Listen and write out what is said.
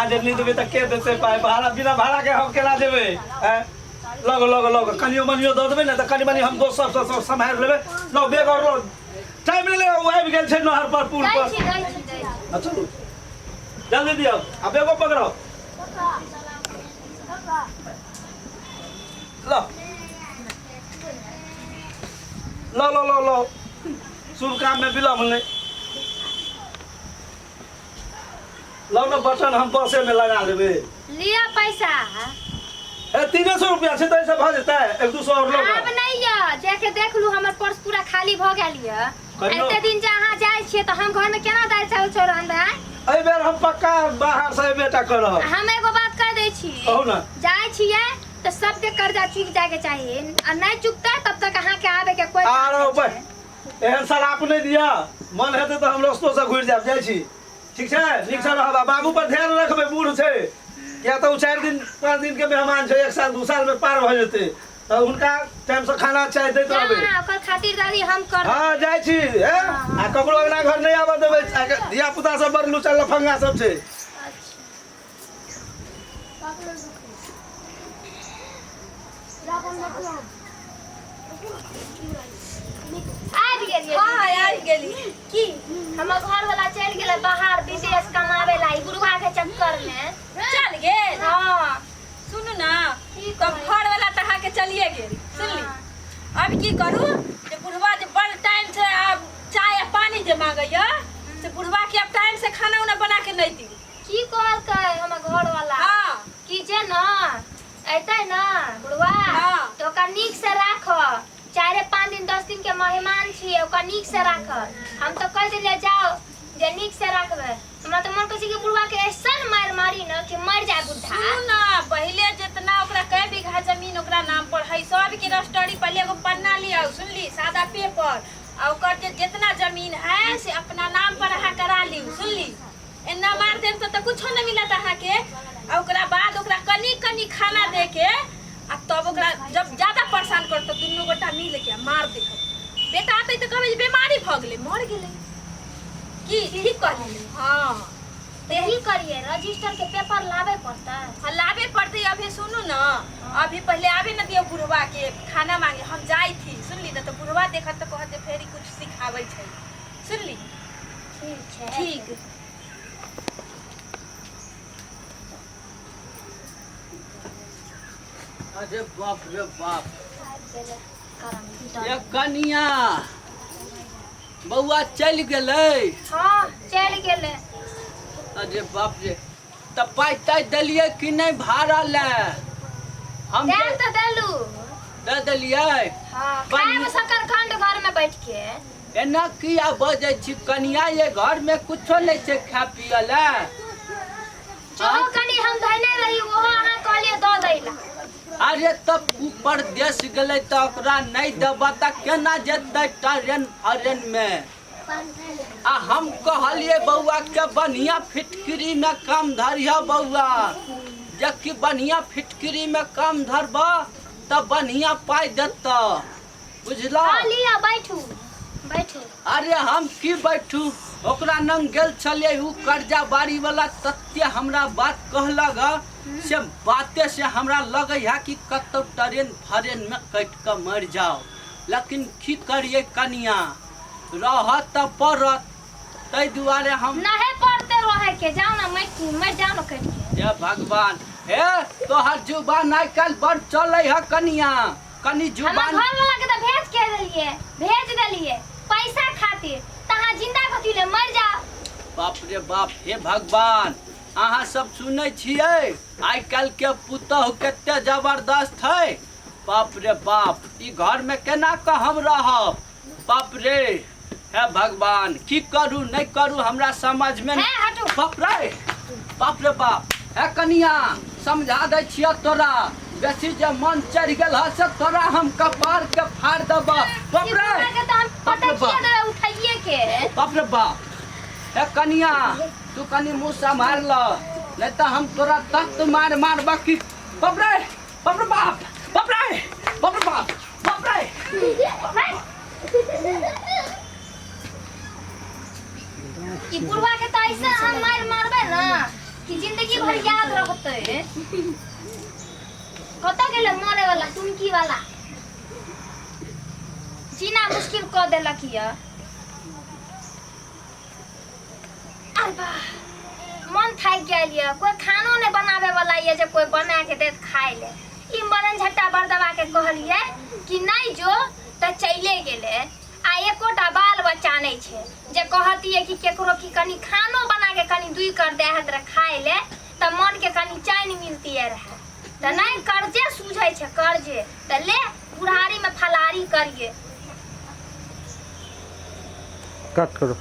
जे नहीं देबे त के देते पाए भाड़ा बिना भाड़ा के हम केना देबे हैं लग कनियो मनियो द देबे न त कनि मनि हम दोस्त सब संभाल लेबे लो बेग और लो टाइम ले वो आबि गेल छै नहर पर पुल पर अच्छा जल्दी दियो अब बेगो पकड़ो लो शुभ काम में विलम्ब नहीं लो ना बटन हम बसे में लगा देबे लिया पैसा 300 रुपया से तो ऐसे भ जेता है 1-200 और लोग अब नहीं है जाके देख लू हमर पर्स पूरा खाली भ गेल है एते दिन जहां जाय छिए त हम घर में केना दाल चावल छोड़न है एई बेर हम पक्का बाहर से बेटा करब हम एगो बात कह दै छी कहू ना जाय छिए त सबके कर्जा चुक जाय के चाहिए और नहीं चुकता तब तक अहां के आवे के कोई आरो भाई एहन सलाह नहीं दिया मन हेते तो हम रस्तो से घुर जाब जाय छी ठीक है निक से रहबा बाबू पर ध्यान रखबे बूढ़ छै क्या तो 4 दिन 5 दिन के मेहमान छै 1 साल 2 साल में पार भ जेते तो उनका टाइम से खाना चाहे देत रहबे हां ओकर खातिरदारी हम कर हां जाय छी हे आ ककरो अगला घर नहीं आबे देबे धिया पुता सब बड़ लुचा लफंगा सब छै आबि गेली की हमर घर वाला चल गेले बाहर विदेश कमावे लाई बुढ़वा के चक्कर में चल गेल हां सुनू ना तब घर वाला तरह के चलिए गेल सुनली अब की करू जे बुढ़वा जे बड़ टाइम से अब चाय पानी जे मांगैया से बुढ़वा के अब टाइम से खाना उना बना के नहीं दी की कहलकै हमर घर वाला हां की जे ना ऐतै ना बुढ़वा तो ओकरा नीक से राख 4-5 दिन 10 दिन के मेहमान छिए ओकरा नीक से राख हम तो कह देले जाओ जे नीक से राखबे हमरा तो मन कहै कि बुढ़वा के ऐसन मार मारी न कि मर जाए बुढ़ा सुनू ना पहले जितना ओकरा कई बीघा जमीन ओकरा नाम पर है सब के रजिस्ट्री पहले एगो पन्ना लिया सुनली सादा पेपर और ओकर जे जितना जमीन है से अपना नाम पर रहा करा ली सुनली एना मार देम तो कुछ न मिलत अहा के ओकरा बाद ओकरा कनी खाना दे के आ तब ओकरा जब ज्यादा परेशान कर तो दुनू गोटा मिल के मार दे बेटा आते तो कहबे बीमारी भ गेले मर गेले की ठीक कहली हां यही करिए रजिस्टर के पेपर लावे पड़ता हां लावे पड़ते अभी सुनू ना अभी पहले आवे न दियो बुढ़वा के खाना मांगे हम जाई थी सुनली न तो बुढ़वा देखत तो कहते फेरी कुछ सिखावे छै सुनली ठीक है ठीक अरे बाप रे बाप ये कनिया बउआ चल गेलै हां चल गेले अरे बाप रे त पाई तय दलिए कि नहीं भाड़ा ले हम दे तो देलू दे दलिए हां खाए में शकरखंड घर में बैठ के एना किया बजे छी कनिया ये घर में कुछो नहीं छै खा पिए ले जो कनी हम धने रही वो अहां कहलिए द दैला अरे तब ऊपर देश गले तो ओकरा नहीं देबा त केना जेतै ट्रेन फरेन में आ हम कहलिए बउआ के बढ़िया फिटकरी में काम धरिया बउआ जबकि बढ़िया फिटकरी में काम धरबा त बढ़िया पाई देता बुझला लिया बैठू अरे हम की बैठू ओकरा नंग गेल छलिए उ कर्जा बारी वाला तत्ते हमरा बात कहलक से बाते से हमरा लगे है कि कतो ट्रेन फरेन में कट के मर जाओ लेकिन की करिए कनिया रहत त पड़त तै दुआरे हम नहीं पड़ते रहे के जाओ ना मैं जाओ ना कट के हे भगवान हे तोहर जुबान आई कल बड़ चले है कनिया कनी जुबान हम घर वाला के तो भेज देलिए पैसा खातिर तहां जिंदा कथि ले मर जा बाप रे बाप हे भगवान अहाँ सब सुनै छियै आई कल के पुतहु कते जबरदस्त है बाप रे बाप ई घर में केना क हम रहब बाप रे हे भगवान की करू नहीं करू हमरा समझ में बाप रे बाप हे कनिया समझा दे छियै तोरा बेसी जे मन चढ़ गेल ह से तोरा हम कपार के फाड़ देब बाप रे उठाइए के बाप रे बाप हे कनिया तू कनी मुंह संभाल ल नहीं तो हम तोरा तख्त मार बाकी बाप रे बाप रे बाप बाप रे बाप रे बाप बाप रे ई बुढ़वा के तो ऐसे हम मारबे ना कि जिंदगी भर याद रहते कत गेले मरे वाला टुनकी वाला जीना मुश्किल कर देलक ये अरे मन थाक गेल ये कोई खानो नहीं बनावे वाला ये जे कोई बना के देत खाए ले ई मरन झट्टा बरदवा के कहलिए कि नहीं जो त चले गेले आ एकोटा बाल बच्चा नहीं छे जे कहती है कि केकरो की कनी खानो बना के कनी दुई कर दे हत रे खाए ले त मन के कनी चैन मिलती है रहे त नहीं कर्जे सूझै छे कर्जे त ले बुढ़ारी में फलारी करिए कट करो।